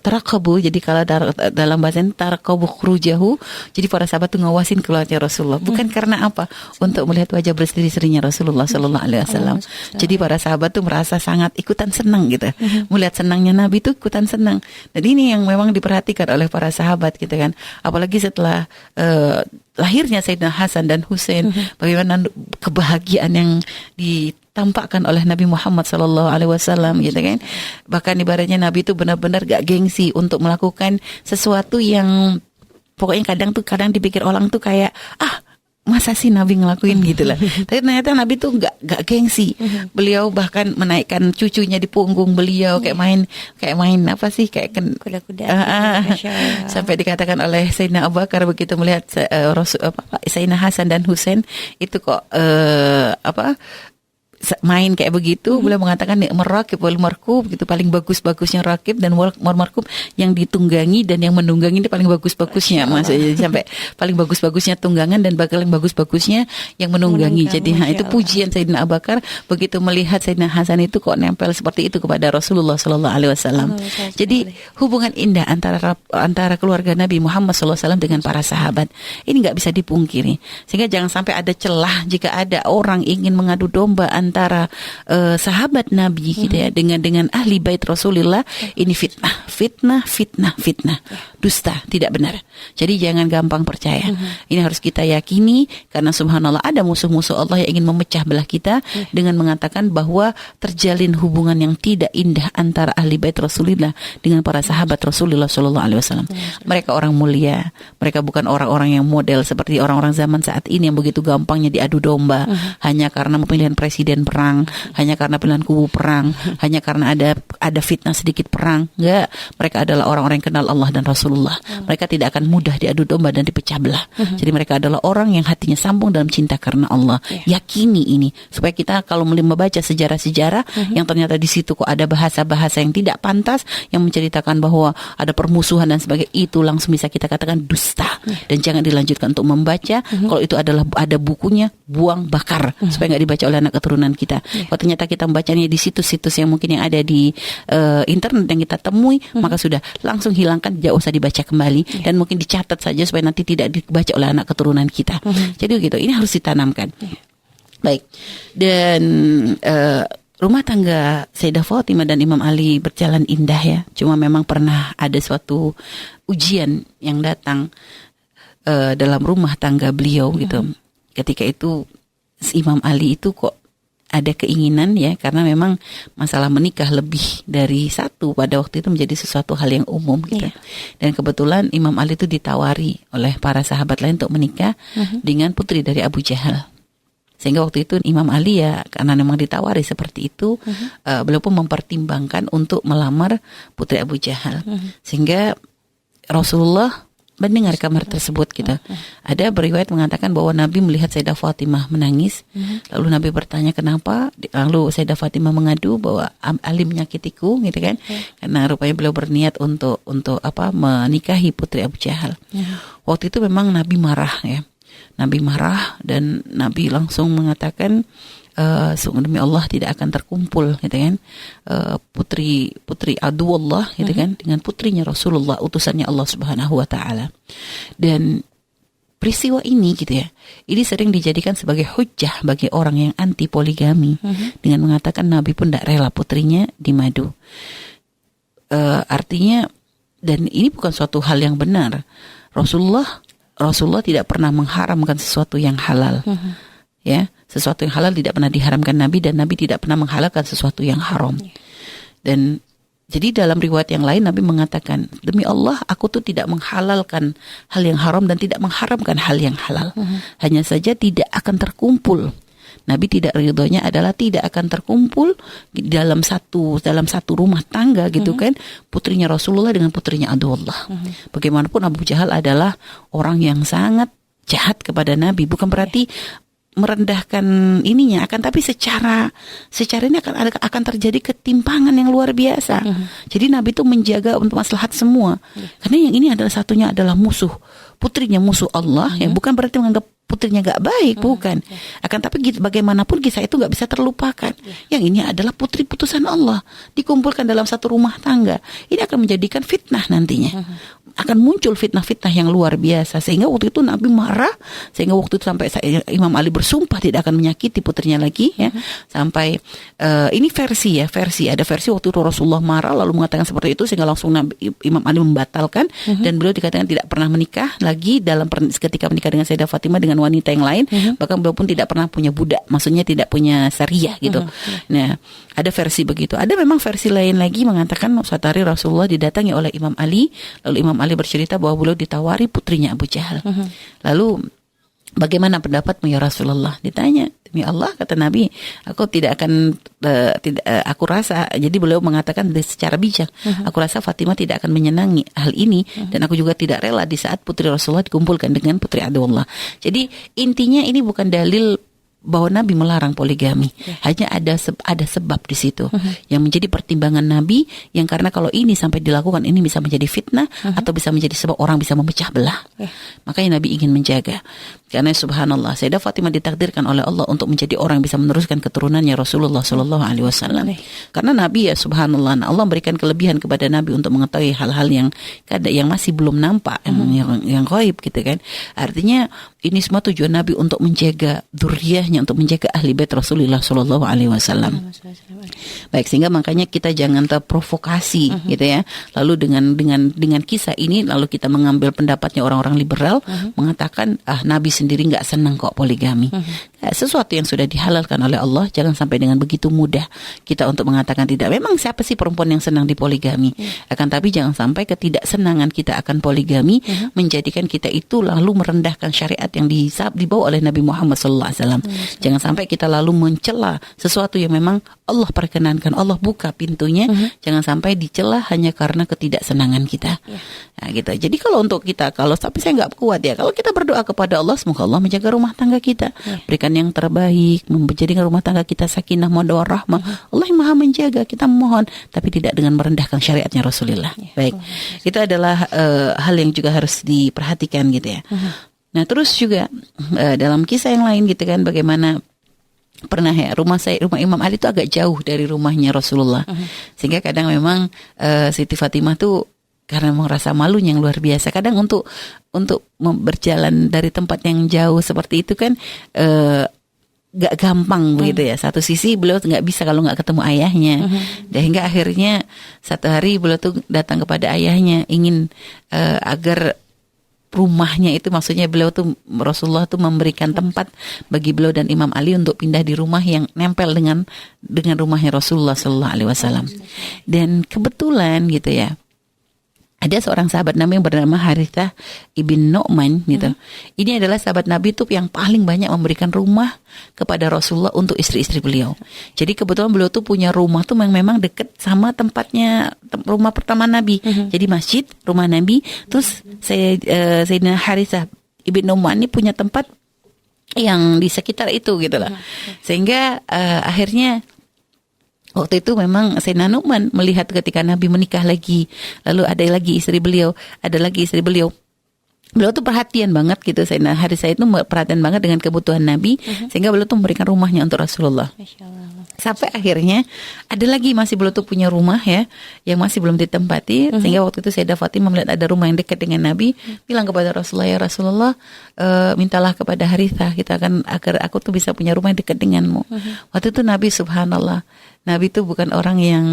tarakabu. Jadi kalau dalam bahasa tarakabu khurujahu, jadi para sahabat tuh ngawasin keluarnya Rasulullah. Bukan karena apa? Untuk melihat wajah berseri-serinya Rasulullah Sallallahu Alaihi Wasallam. Jadi para sahabat tuh merasa sangat ikutan senang gitu, melihat senangnya Nabi tuh ikutan senang. Dan ini yang memang diperhatikan oleh para sahabat gitu kan. Apalagi setelah lahirnya Sayyidina Hasan dan Husain, bagaimana kebahagiaan yang ditampakkan oleh Nabi Muhammad SAW gitu kan. Bahkan ibaratnya Nabi itu benar-benar gak gengsi untuk melakukan sesuatu yang pokoknya kadang dipikir orang tuh kayak masa sih Nabi ngelakuin gitu lah. Tapi ternyata Nabi tuh gak gengsi. Beliau bahkan menaikkan cucunya di punggung beliau, kayak main kuda-kuda. Sampai dikatakan oleh Sayyidina Abu Bakar begitu melihat Sayyidina Hasan dan Husain itu kok main kayak begitu, beliau mengatakan merakib wal markub gitu, paling bagus-bagusnya rakib dan wal markub, yang ditunggangi dan yang menunggangi ini paling bagus-bagusnya, maksudnya sampai paling bagus-bagusnya tunggangan dan paling bagus-bagusnya yang menunggangi. Jadi itu pujian Sayyidina Abu Bakar begitu melihat Sayyidina Hasan itu kok nempel seperti itu kepada Rasulullah Sallallahu Alaihi Wasallam. Jadi hubungan indah antara keluarga Nabi Muhammad Sallallahu Alaihi Wasallam dengan para sahabat ini nggak bisa dipungkiri, sehingga jangan sampai ada celah jika ada orang ingin mengadu domba antara sahabat Nabi gitu ya dengan ahli bait Rasulullah. Ini fitnah, dusta, tidak benar. Jadi jangan gampang percaya. Ini harus kita yakini, karena subhanallah ada musuh-musuh Allah yang ingin memecah belah kita dengan mengatakan bahwa terjalin hubungan yang tidak indah antara ahli bait Rasulullah dengan para sahabat Rasulullah Sallallahu Alaihi Wasallam. Mereka orang mulia, mereka bukan orang-orang yang model seperti orang-orang zaman saat ini yang begitu gampangnya diadu domba hanya karena pemilihan presiden perang, hanya karena pilihan kubu perang, hanya karena ada fitnah sedikit perang. Enggak, mereka adalah orang-orang yang kenal Allah dan Rasulullah. Mereka tidak akan mudah diadu domba dan dipecah belah. Jadi mereka adalah orang yang hatinya sambung dalam cinta karena Allah. Yakini ini, supaya kita kalau membaca sejarah-sejarah yang ternyata di situ kok ada bahasa-bahasa yang tidak pantas, yang menceritakan bahwa ada permusuhan dan sebagainya, itu langsung bisa kita katakan dusta dan jangan dilanjutkan untuk membaca. Kalau itu ada bukunya, buang, bakar supaya nggak dibaca oleh anak keturunan kita. Kalau ternyata kita membacanya di situs-situs yang mungkin yang ada di internet yang kita temui, maka sudah langsung hilangkan, tidak usah dibaca kembali, dan mungkin dicatat saja supaya nanti tidak dibaca oleh anak keturunan kita. Jadi gitu, ini harus ditanamkan. Baik, dan rumah tangga Sayyidah Fatimah dan Imam Ali berjalan indah ya. Cuma memang pernah ada suatu ujian yang datang dalam rumah tangga beliau gitu. Ketika itu Imam Ali itu kok ada keinginan ya, karena memang masalah menikah lebih dari satu pada waktu itu menjadi sesuatu hal yang umum gitu. Dan kebetulan Imam Ali itu ditawari oleh para sahabat lain untuk menikah dengan putri dari Abu Jahal. Sehingga waktu itu Imam Ali ya, karena memang ditawari seperti itu, beliau pun mempertimbangkan untuk melamar putri Abu Jahal. Sehingga Rasulullah mendengar kamar tersebut gitu. Ada beriwayat mengatakan bahwa Nabi melihat Sayyidah Fatimah menangis. Lalu Nabi bertanya kenapa. Lalu Sayyidah Fatimah mengadu bahwa Ali menyakitiku gitu kan. Karena rupanya beliau berniat untuk menikahi putri Abu Jahal. Waktu itu memang Nabi marah ya. Nabi marah dan Nabi langsung mengatakan, sungguh demi Allah tidak akan terkumpul gitu kan, putri adu Allah gitu kan dengan putrinya Rasulullah, utusannya Allah Subhanahu wa taala. Dan peristiwa ini gitu ya, ini sering dijadikan sebagai hujah bagi orang yang anti poligami dengan mengatakan Nabi pun tidak rela putrinya dimadu. Artinya, dan ini bukan suatu hal yang benar. Rasulullah tidak pernah mengharamkan sesuatu yang halal. Ya, sesuatu yang halal tidak pernah diharamkan Nabi, dan Nabi tidak pernah menghalalkan sesuatu yang haram. Dan jadi dalam riwayat yang lain Nabi mengatakan, demi Allah aku tuh tidak menghalalkan hal yang haram dan tidak mengharamkan hal yang halal. Hanya saja tidak akan terkumpul. Nabi tidak ridhonya adalah tidak akan terkumpul dalam satu rumah tangga gitu kan, putrinya Rasulullah dengan putrinya Abdullah. Bagaimanapun Abu Jahal adalah orang yang sangat jahat kepada Nabi, bukan berarti merendahkan ininya, akan tapi secara ini akan terjadi ketimpangan yang luar biasa. Jadi Nabi itu menjaga untuk maslahat semua. Karena yang ini satunya adalah musuh, putrinya musuh Allah, yang bukan berarti menganggap putrinya gak baik, bukan. Akan tapi bagaimanapun kisah itu gak bisa terlupakan. Yang ini adalah putri putusan Allah, dikumpulkan dalam satu rumah tangga. Ini akan menjadikan fitnah nantinya. Akan muncul fitnah-fitnah yang luar biasa. Sehingga waktu itu Nabi marah, sehingga waktu itu sampai Imam Ali bersumpah tidak akan menyakiti putrinya lagi ya. Sampai ini versi ada versi waktu itu Rasulullah marah lalu mengatakan seperti itu, sehingga langsung Imam Ali membatalkan, dan beliau dikatakan tidak pernah menikah lagi ketika menikah dengan Sayyidah Fatimah dengan wanita yang lain. Bahkan beliau pun tidak pernah punya budak, maksudnya tidak punya syariah gitu. Nah, ada versi begitu. Ada memang versi lain lagi mengatakan suatu hari Rasulullah didatangi oleh Imam Ali, lalu Imam Ali bercerita bahwa beliau ditawari putrinya Abu Jahal. Lalu, bagaimana pendapatmu ya Rasulullah? Ditanya, demi Allah, kata Nabi, aku tidak akan aku rasa, jadi beliau mengatakan secara bijak, aku rasa Fatimah tidak akan menyenangi hal ini, dan aku juga tidak rela di saat putri Rasulullah dikumpulkan dengan putri Abdullah. Jadi intinya ini bukan dalil bahwa Nabi melarang poligami, hanya ada sebab di situ yang menjadi pertimbangan Nabi, yang karena kalau ini sampai dilakukan ini bisa menjadi fitnah atau bisa menjadi sebab orang bisa memecah belah. Makanya Nabi ingin menjaga. Karena subhanallah, Sayyidah Fatimah ditakdirkan oleh Allah untuk menjadi orang yang bisa meneruskan keturunannya Rasulullah Sallallahu Alaihi Wasallam. Karena Nabi ya subhanallah, Allah memberikan kelebihan kepada Nabi untuk mengetahui hal-hal yang masih belum nampak, yang ghaib gitu kan. Artinya ini semua tujuan Nabi untuk menjaga dzurriyyahnya, untuk menjaga ahli bait Rasulullah Sallallahu Alaihi Wasallam. Baik, sehingga makanya kita jangan terprovokasi gitu ya. Lalu dengan kisah ini lalu kita mengambil pendapatnya orang-orang liberal mengatakan Nabi sendiri nggak senang kok poligami. Sesuatu yang sudah dihalalkan oleh Allah, jangan sampai dengan begitu mudah kita untuk mengatakan tidak. Memang siapa sih perempuan yang senang dipoligami? Akan tapi jangan sampai ketidaksenangan kita akan poligami menjadikan kita itu lalu merendahkan syariat yang dibawa oleh Nabi Muhammad SAW. Jangan sampai kita lalu mencela sesuatu yang memang Allah perkenankan, Allah buka pintunya. Jangan sampai dicela hanya karena ketidaksenangan kita. Nah, gitu. Jadi kalau untuk kita, tapi saya nggak kuat ya, kalau kita berdoa kepada Allah, semoga Allah menjaga rumah tangga kita, berikan yang terbaik, menjadikan rumah tangga kita sakinah, mawaddah, rahmah. Allah yang maha menjaga, kita mohon, tapi tidak dengan merendahkan syariatnya Rasulullah. Baik, itu adalah hal yang juga harus diperhatikan gitu ya. Nah terus juga dalam kisah yang lain gitu kan, bagaimana pernah ya rumah Imam Ali itu agak jauh dari rumahnya Rasulullah, sehingga kadang memang Siti Fatimah tuh karena merasa malunya yang luar biasa, kadang untuk berjalan dari tempat yang jauh seperti itu kan gak gampang begitu ya. Satu sisi beliau nggak bisa kalau nggak ketemu ayahnya, sehingga akhirnya satu hari beliau tuh datang kepada ayahnya ingin agar rumahnya itu, maksudnya beliau tuh Rasulullah tuh memberikan tempat bagi beliau dan Imam Ali untuk pindah di rumah yang nempel dengan rumahnya Rasulullah Sallallahu Alaihi Wasallam. Dan kebetulan gitu ya, ada seorang sahabat Nabi yang bernama Harithah ibn Nu'man gitu. Ini adalah sahabat Nabi itu yang paling banyak memberikan rumah kepada Rasulullah untuk istri-istri beliau. Jadi kebetulan beliau tuh punya rumah tuh yang memang dekat sama tempatnya rumah pertama Nabi. Jadi masjid, rumah Nabi. Terus Sayyidina Harithah ibn Nu'man ini punya tempat yang di sekitar itu gitu lah. Sehingga akhirnya waktu itu memang Sayyidina Nu'man melihat ketika Nabi menikah lagi, lalu ada lagi istri beliau, beliau tuh perhatian banget gitu. Sayyidina Harisah itu perhatian banget dengan kebutuhan Nabi, sehingga beliau tuh memberikan rumahnya untuk Rasulullah. Masya Allah. Sampai akhirnya ada lagi masih beliau tuh punya rumah ya, yang masih belum ditempati, sehingga waktu itu Sayyidah Fatimah melihat ada rumah yang dekat dengan Nabi, bilang kepada Rasulullah, ya Rasulullah, mintalah kepada Harithah, kita akan agar aku tuh bisa punya rumah yang dekat denganmu. Waktu itu Nabi, subhanallah, Nabi itu bukan orang yang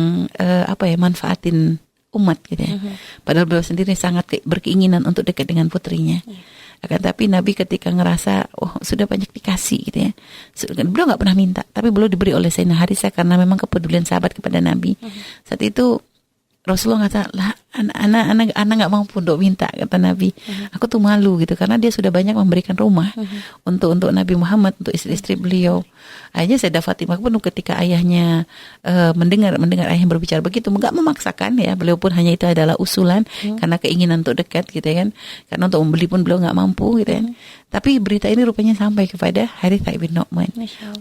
manfaatin umat gitu ya. Padahal beliau sendiri sangat berkeinginan untuk dekat dengan putrinya. Akan tapi Nabi ketika ngerasa sudah banyak dikasih gitu ya, beliau nggak pernah minta, tapi beliau diberi oleh Sayyidina Harisah karena memang kepedulian sahabat kepada Nabi. Saat itu Rasulullah kata, lah anak nggak mampu untuk minta, kata Nabi. Aku tuh malu gitu karena dia sudah banyak memberikan rumah untuk Nabi Muhammad, untuk istri-istri beliau. Akhirnya Sayyidah Fatimah pun ketika ayahnya mendengar ayahnya berbicara begitu, nggak memaksakan ya, beliau pun hanya itu adalah usulan karena keinginan untuk dekat gitu kan, karena untuk membeli pun beliau nggak mampu gitu kan. Tapi berita ini rupanya sampai kepada Harithah bin Nu'man.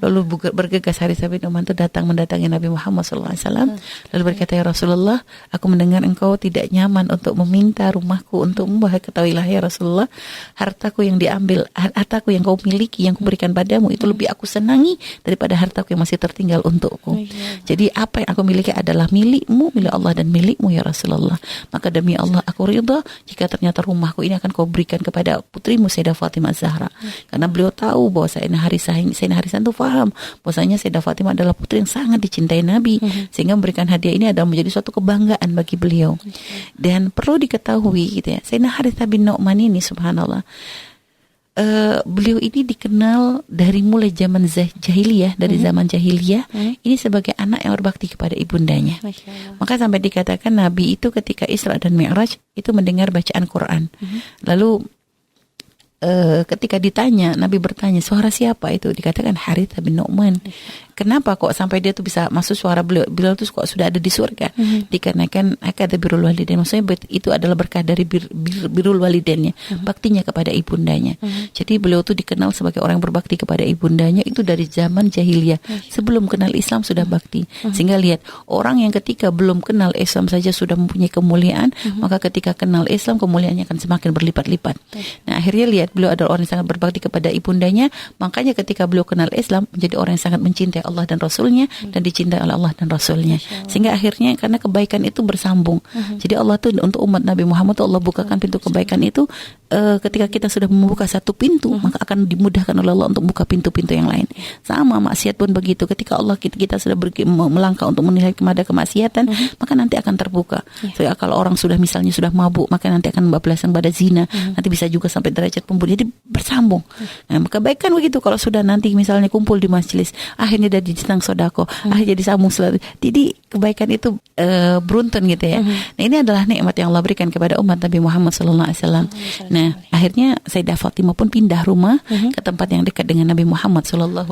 Lalu bergegas Harithah bin Nu'man itu mendatangi Nabi Muhammad SAW. Lalu berkata, ya Rasulullah, aku mendengar engkau tidak nyaman untuk meminta rumahku untukmu. Ketahuilah ya Rasulullah, hartaku yang diambil, hartaku yang kau miliki, yang kuberikan padamu, itu lebih aku senangi daripada hartaku yang masih tertinggal untukku. Jadi apa yang aku miliki adalah milikmu, milik Allah dan milikmu ya Rasulullah. Maka demi Allah aku ridha jika ternyata rumahku ini akan kau berikan kepada putrimu Sayyidah Fatimah Zahra. Karena beliau tahu bahwa Sayyidina Harisah itu faham bahwasanya Sayyidah Fatimah adalah putri yang sangat dicintai Nabi, sehingga memberikan hadiah ini adalah menjadi suatu kebanggaan bagi beliau. Dan perlu diketahui gitu ya, Sayyidina Harithah bin Nu'man ini subhanallah, beliau ini dikenal dari mulai zaman jahiliyah, dari zaman jahiliyah ini sebagai anak yang berbakti kepada ibundanya. Maka sampai dikatakan Nabi itu ketika Isra dan Mi'raj itu mendengar bacaan Quran. Lalu ketika ditanya, Nabi bertanya, suara siapa itu? Dikatakan Harithah bin Nu'man. Kenapa kok sampai dia tuh bisa masuk suara beliau tuh kok sudah ada di surga? Dikarenakan ada birrul walidain. Maksudnya itu adalah berkah dari birrul walidainnya, baktinya kepada ibundanya. Jadi beliau tuh dikenal sebagai orang yang berbakti kepada ibundanya itu dari zaman jahiliyah. Sebelum kenal Islam sudah bakti. Sehingga lihat, orang yang ketika belum kenal Islam saja sudah mempunyai kemuliaan, maka ketika kenal Islam kemuliaannya akan semakin berlipat-lipat. Nah, akhirnya lihat, beliau adalah orang yang sangat berbakti kepada ibundanya. Makanya ketika beliau kenal Islam, menjadi orang yang sangat mencintai Allah dan Rasulnya, dan dicintai oleh Allah dan Rasulnya. Sehingga akhirnya karena kebaikan itu bersambung. Jadi Allah tuh untuk umat Nabi Muhammad tuh Allah bukakan pintu kebaikan itu. Ketika kita sudah membuka satu pintu, maka akan dimudahkan oleh Allah untuk buka pintu-pintu yang lain. Sama maksiat pun begitu. Ketika Allah kita sudah melangkah untuk menilai kepada kemaksiatan, maka nanti akan terbuka. So, kalau orang misalnya sudah mabuk, maka nanti akan membablaskan pada zina. Nanti bisa juga sampai derajat pembunuh. Jadi bersambung. Nah, kebaikan begitu. Kalau sudah nanti misalnya kumpul di majelis, akhirnya jadi sedang sodako, akhirnya jadi sambung selalu. Jadi kebaikan itu beruntun gitu ya. Nah, ini adalah nikmat yang Allah berikan kepada umat Nabi Muhammad SAW. Nah, akhirnya Sayyidah Fatimah pun pindah rumah ke tempat yang dekat dengan Nabi Muhammad SAW.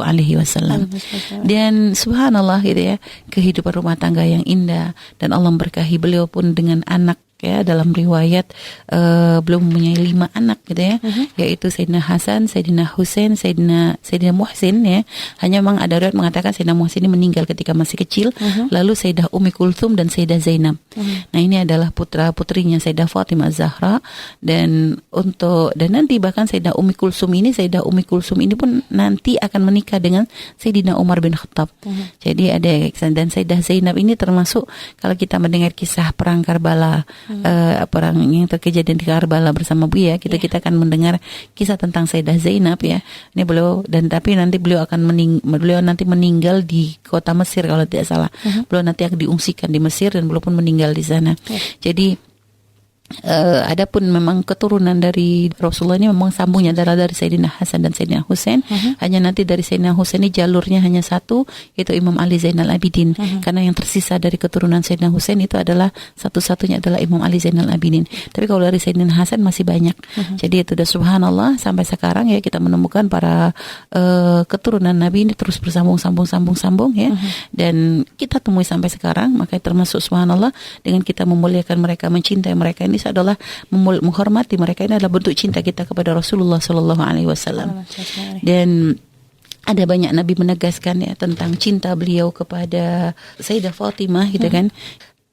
Dan subhanallah gitu ya, kehidupan rumah tangga yang indah, dan Allah memberkahi beliau pun dengan anak. Ya, dalam riwayat belum mempunyai 5 anak gitu ya, yaitu Sayyidina Hasan, Sayyidina Husain, Sayyidina Muhsin ya. Hanya memang ada riwayat mengatakan Sayyidina Muhsin ini meninggal ketika masih kecil. Lalu Sayyidah Ummi Kulthum dan Sayyidah Zainab. Nah, ini adalah putra-putrinya Sayyidah Fatimah Zahra, dan nanti bahkan Sayyidah Ummi Kulthum ini pun nanti akan menikah dengan Sayyidina Umar bin Khattab. Jadi ada, dan Sayyidah Zainab ini termasuk kalau kita mendengar kisah perang Karbala, perang yang terkejadian di Karbala bersama Buya, kita akan mendengar kisah tentang Sayyidah Zainab ya. Ini tapi nanti beliau nanti meninggal di kota Mesir kalau tidak salah. Beliau nanti akan diungsikan di Mesir dan beliau pun meninggal di sana. Jadi adapun memang keturunan dari Rasulullah ini memang sambungnya adalah dari Sayyidina Hasan dan Sayyidina Husain. Hanya nanti dari Sayyidina Husain ini jalurnya hanya satu, yaitu Imam Ali Zainal Abidin. Karena yang tersisa dari keturunan Sayyidina Husain itu adalah satu-satunya adalah Imam Ali Zainal Abidin. Tapi kalau dari Sayyidina Hasan masih banyak. Jadi itu udah subhanallah sampai sekarang ya, kita menemukan para keturunan Nabi ini terus bersambung ya. Dan kita temui sampai sekarang. Makanya termasuk subhanallah dengan kita memuliakan mereka, mencintai mereka, ini adalah menghormati mereka, ini adalah bentuk cinta kita kepada Rasulullah SAW. Dan ada banyak Nabi menegaskan ya tentang cinta beliau kepada Sayyidah Fatimah gitu kan.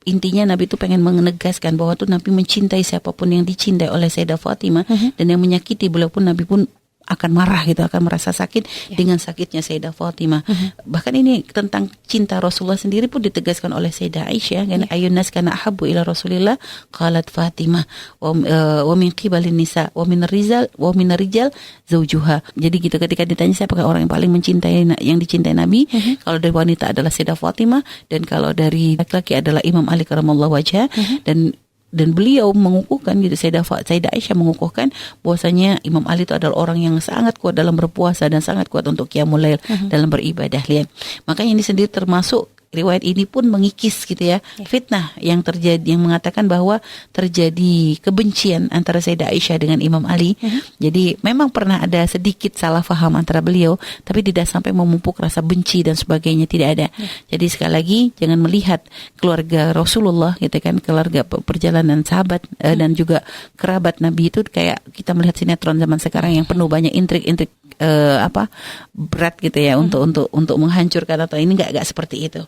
intinya Nabi itu pengen menegaskan bahwa tuh Nabi mencintai siapapun yang dicintai oleh Sayyidah Fatimah, dan yang menyakiti beliau pun Nabi pun akan marah gitu, akan merasa sakit dengan sakitnya Sayyidah Fatimah. Bahkan ini tentang cinta Rasulullah sendiri pun ditegaskan oleh Sayyidah Aisyah kan, ayun nas kana ahabbu ila Rasulillah qalat Fatimah wa min qibalin nisa wa min rijal zaujuha. Jadi gitu, ketika ditanya siapa orang yang paling mencintai yang dicintai Nabi, kalau dari wanita adalah Sayyidah Fatimah, dan kalau dari laki-laki adalah Imam Ali karramallahu wajhah. Dan beliau mengukuhkan gitu, Sayyidah Aisyah mengukuhkan bahwasanya Imam Ali itu adalah orang yang sangat kuat dalam berpuasa dan sangat kuat untuk qiyamul lail, dalam beribadah. Lihat, makanya ini sendiri termasuk riwayat ini pun mengikis gitu ya, fitnah yang terjadi, yang mengatakan bahwa terjadi kebencian antara Sayyidah Aisyah dengan Imam Ali. Jadi memang pernah ada sedikit salah faham antara beliau, tapi tidak sampai memupuk rasa benci dan sebagainya, tidak ada. Jadi sekali lagi, jangan melihat keluarga Rasulullah gitu kan, keluarga perjalanan sahabat dan juga kerabat Nabi itu kayak kita melihat sinetron zaman sekarang yang penuh banyak intrik-intrik berat gitu ya, untuk menghancurkan, atau ini enggak seperti itu.